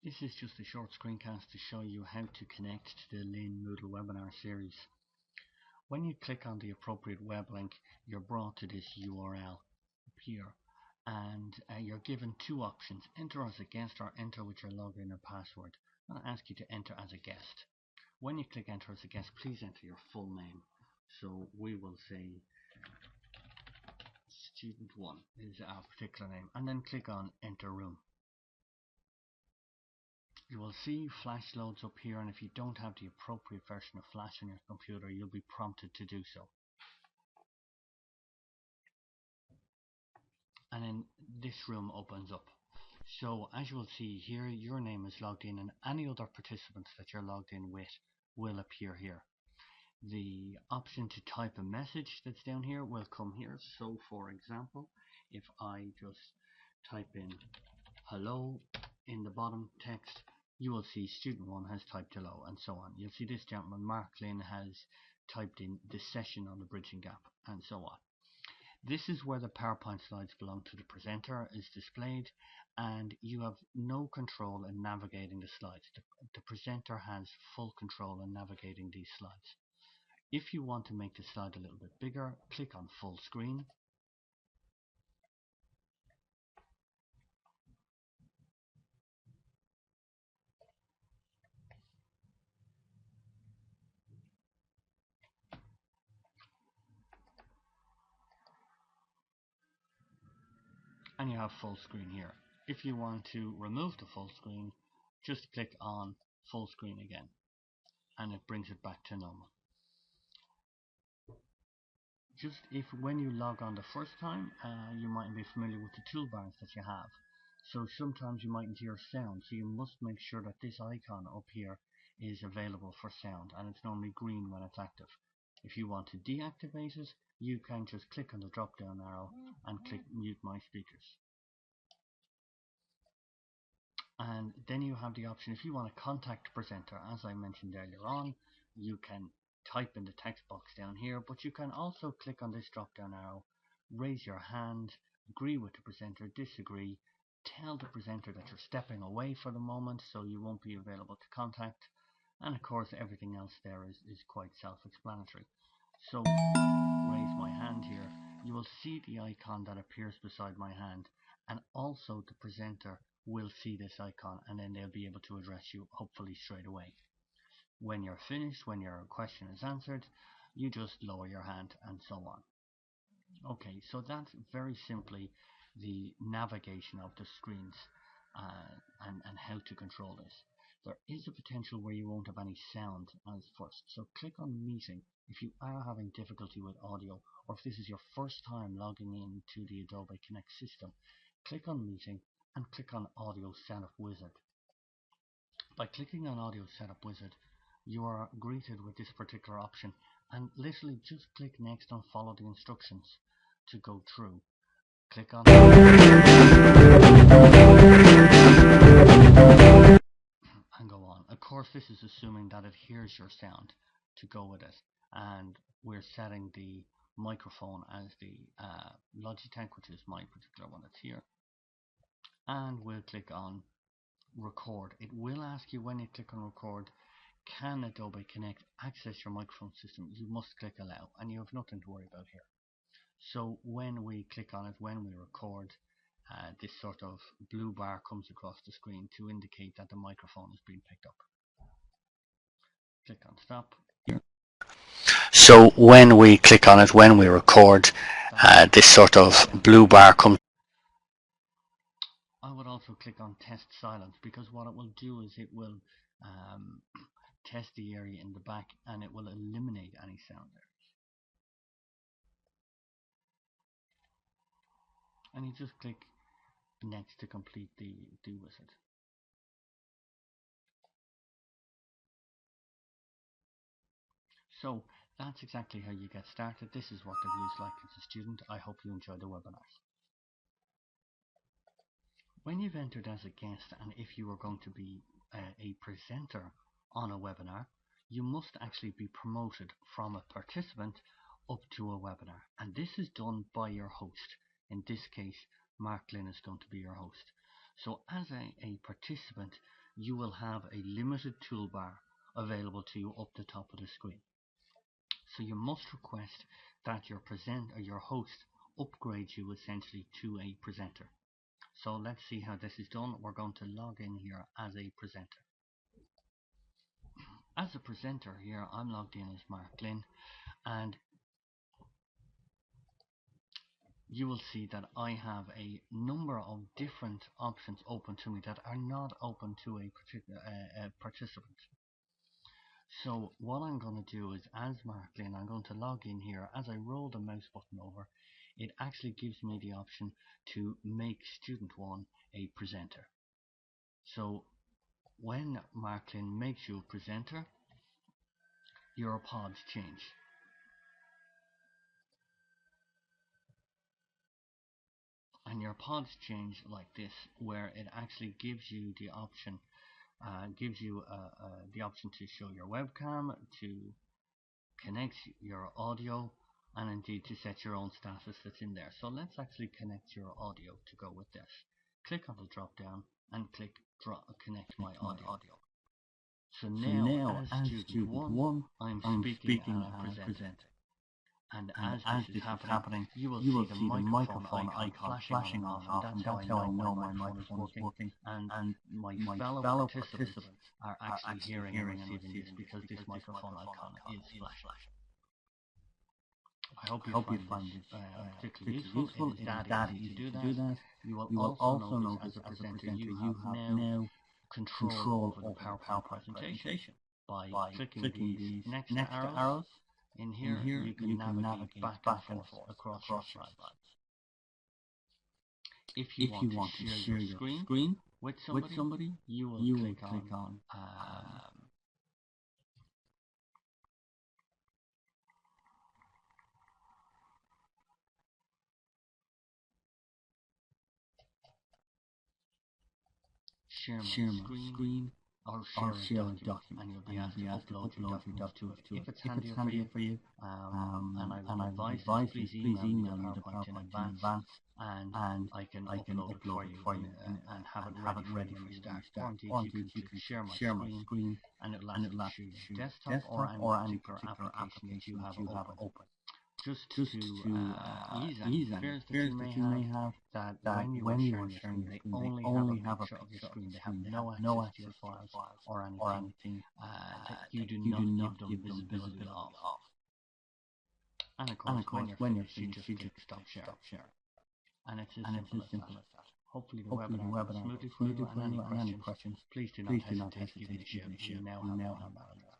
This is just a short screencast to show you how to connect to the Lean Moodle webinar series. When you click on the appropriate web link, you're brought to this URL up here, and you're given two options: enter as a guest or enter with your login and password. I'm going to ask you to enter as a guest. When you click enter as a guest, please enter your full name. So we will say student 1 is our particular name, and then click on enter room. You will see Flash loads up here, and if you don't have the appropriate version of Flash on your computer, you'll be prompted to do so. And then this room opens up. So as you will see here, your name is logged in, and any other participants that you're logged in with will appear here. The option to type a message that's down here will come here. So for example, if I just type in hello in the bottom text, you will see student 1 has typed hello, and so on. You'll see this gentleman, Mark Lynn, has typed in this session on the bridging gap, and so on. This is where the PowerPoint slides belong to the presenter is displayed, and you have no control in navigating the slides. The presenter has full control in navigating these slides. If you want to make the slide a little bit bigger, click on full screen. And you have full screen here. If you want to remove the full screen, just click on full screen again, and it brings it back to normal. Just if when you log on the first time, you mightn't be familiar with the toolbars that you have. So sometimes you mightn't hear sound, so you must make sure that this icon up here is available for sound, and it's normally green when it's active. If you want to deactivate it, you can just click on the drop down arrow and click mute my speakers. And then you have the option, if you want to contact the presenter, as I mentioned earlier on, you can type in the text box down here, but you can also click on this drop down arrow, raise your hand, agree with the presenter, disagree, tell the presenter that you're stepping away for the moment so you won't be available to contact, and of course everything else there is quite self-explanatory. So raise my hand here, you will see the icon that appears beside my hand, and also the presenter will see this icon, and then they'll be able to address you hopefully straight away. When you're finished, when your question is answered, you just lower your hand, and so on. Okay, so that's very simply the navigation of the screens and how to control this. There is a potential where you won't have any sound as first, so click on meeting if you are having difficulty with audio, or if this is your first time logging in to the Adobe Connect system. Click on meeting and click on audio setup wizard. By clicking on audio setup wizard, you are greeted with this particular option, and literally just click next and follow the instructions to go through. Click on and go on. Of course, this is assuming that it hears your sound to go with it, and we're setting the microphone as the Logitech, which is my particular one that's here, and we'll click on record. It will ask you when you click on record, can Adobe Connect access your microphone system? You must click allow, and you have nothing to worry about here. So when we click on it, when we record, this sort of blue bar comes across the screen to indicate that the microphone is being picked up. Click on stop. So when we click on it, when we record, this sort of blue bar comes. I would also click on test silence, because what it will do is it will test the area in the back, and it will eliminate any sound there. And you just click next to complete the wizard. So that's exactly how you get started. This is what the views like as a student. I hope you enjoy the webinars. When you've entered as a guest, and if you are going to be a presenter on a webinar, you must actually be promoted from a participant up to a webinar, and this is done by your host. In this case, Mark Lynn is going to be your host. So as a participant, you will have a limited toolbar available to you up the top of the screen. So you must request that your host upgrades you essentially to a presenter. So let's see how this is done. We're going to log in here as a presenter. As a presenter here, I'm logged in as Mark Glynn, and you will see that I have a number of different options open to me that are not open to a particular participant. So what I'm going to do is, as Mark Glynn, I'm going to log in here. As I roll the mouse button over, it actually gives me the option to make student 1 a presenter. So when Mark Glynn makes you a presenter, your pods change. And your pods change like this, where it actually gives you the option the option to show your webcam, to connect your audio, and indeed to set your own status that's in there. So let's actually connect your audio to go with this. Click on the drop down and click connect my audio. So now as student 1, I'm speaking and I'm presenting. And as this is happening, you will see the microphone icon flashing on and off, and that's how I know my microphone is working, and my fellow participants are actually hearing and receiving this because this microphone icon is flashing. I hope you find this particularly useful. It is that easy to do that. You will also notice as a presenter you have now control over the PowerPoint presentation by clicking these next arrows. In here, you can navigate back and forth across your slides. If you want to share your screen with somebody, you will click on share my screen or share a document, and you'll be asked to upload your documents to it. If it's handier for you, and I would advise please email me the PowerPoint in advance, and I can upload it for you and have it ready for you start. Or indeed you can click share my screen, and it will show your desktop or any particular application that you have open. Just to ease any fears that you may have, that when you are sharing your screen, they only have a picture of your screen. They have no access to your files or anything. You do not give them visibility off. And of course, when you're finished, you just click stop share. And it's as simple as that. Hopefully the webinar runs smoothly for you, and any questions, please do not hesitate to give me a shout. You now have one on that.